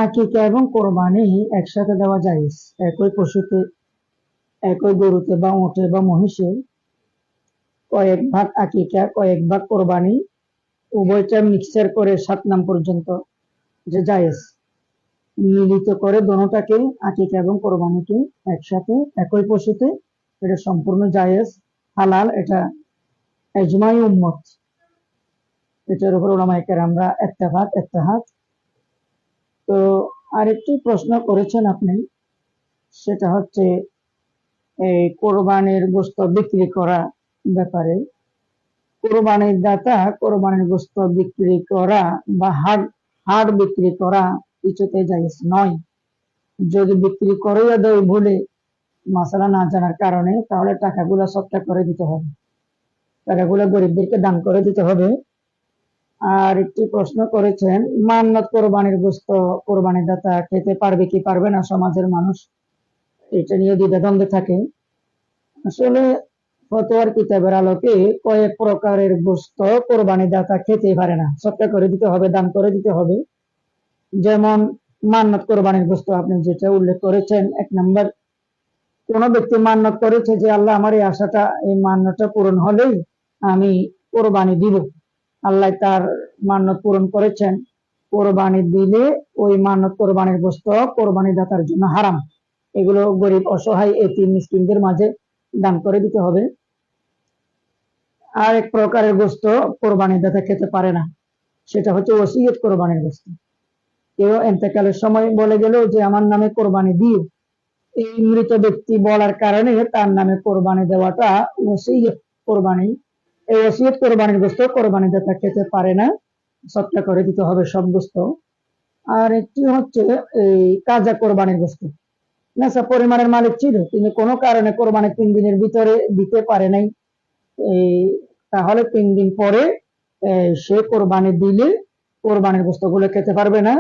আকিকা এবং কোরবানি একসাথে দেওয়া জায়েজ। একই পশুতে, একই গরুতে বা উটে বা মহিষে কয়েক ভাগ আকিকা, কয়েক ভাগ কোরবানি, উভয়টা মিক্সচার করে 7 নাম পর্যন্ত যে জায়েজ। মিলিত করে দোনোটাকে, আকিকা এবং কোরবানিকে একসাথে একই পশুতে, এটা সম্পূর্ণ জায়েজ, হালাল। এটা ইজমাই উম্মত, এটার উপর উলামায়ে কেরামরা ইত্তেফাক। তো আরেকটি প্রশ্ন করেছেন আপনি, সেটা হচ্ছে এই কোরবানির গোশত বিক্রি করা ব্যাপারে। কোরবানির দাতা কোরবানির গোশত বিক্রি করা বা হাড় বিক্রি করা কিছুতে জায়েজ নয়। যদি বিক্রি করেও দেয় ভুলে, মাসালা না জানার কারণে, তাহলে টাকাগুলো সৎকা করে দিতে হবে, টাকাগুলো গরিবদেরকে দান করে দিতে হবে। আর একটি প্রশ্ন করেছেন, মান্নত কোরবানির গোশত কোরবানির দাতা খেতে পারবে কি পারবে না, সমাজের মানুষ এটা নিয়ে দ্বিধাদ্বন্দ্বে থাকে। আসলে ফতোয়ার কিতাবের আলোকে কয়েক প্রকারের গোশত কোরবানি দাতা খেতে পারে না, সৎকা করে দিতে হবে, দান করে দিতে হবে। যেমন মান্নত কোরবানির গোশত আপনি যেটা উল্লেখ করেছেন, 1 নম্বর, কোন ব্যক্তি মান্নত করেছে যে আল্লাহ আমার এই আশাটা, এই মান্যতটা পূরণ হলেই আমি কোরবানি দিব, আল্লাহ তার মান্যত পূরণ করেছেন, কোরবানি দিলে ওই মান্যত কোরবানির গোশত কোরবানি দাতার জন্য হারাম। এগুলো গরিব, অসহায়, এতিম, মিসকিনদের মাঝে দান করে দিতে হবে। আর এক প্রকারের গোশত কোরবানি দাতা খেতে পারে না, সেটা হচ্ছে ওসিয়ত কোরবানির গোশত। কেউ ইন্তেকালের সময় বলে গেল যে আমার নামে কোরবানি দিও, এই মৃত ব্যক্তি বলার কারণে তার নামে কোরবানি দেওয়াটা ওসিয়ত কোরবানি। এই ওসিয়ত কোরবানির গোশত কোরবানি দাতা খেতে পারে না, সৎকা করে দিতে হবে সব গোশত। আর একটি হচ্ছে এই কাজা কোরবানির গোশত। নেশা পরিমাণের মালিক ছিল, তিনি কোনো কারণে কোরবানি 3 দিনের ভিতরে দিতে পারে নাই, তাহলে 3 দিন পরে সে কোরবানি দিলে কোরবানির গোশতগুলো খেতে পারবে না,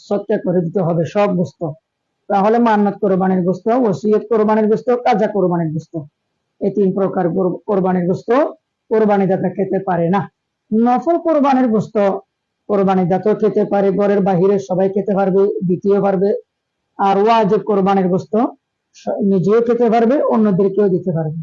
সৎকা করে দিতে হবে সব গোশত। তাহলে মান্নত কোরবানির গোশত, ওসিয়ত কোরবানির গোশত, কাজা কোরবানির গোশত, এই 3 প্রকার কোরবানির গোশত কোরবানি দাতা খেতে পারে না। নফল কোরবানির গোশত কোরবানি দাতা খেতে পারে, ঘরের বাহিরে সবাই খেতে পারবে, দিতেও পারবে। আর ওয়াজিব কোরবানির গোশত নিজেও খেতে পারবে, অন্যদেরকেও দিতে পারবে।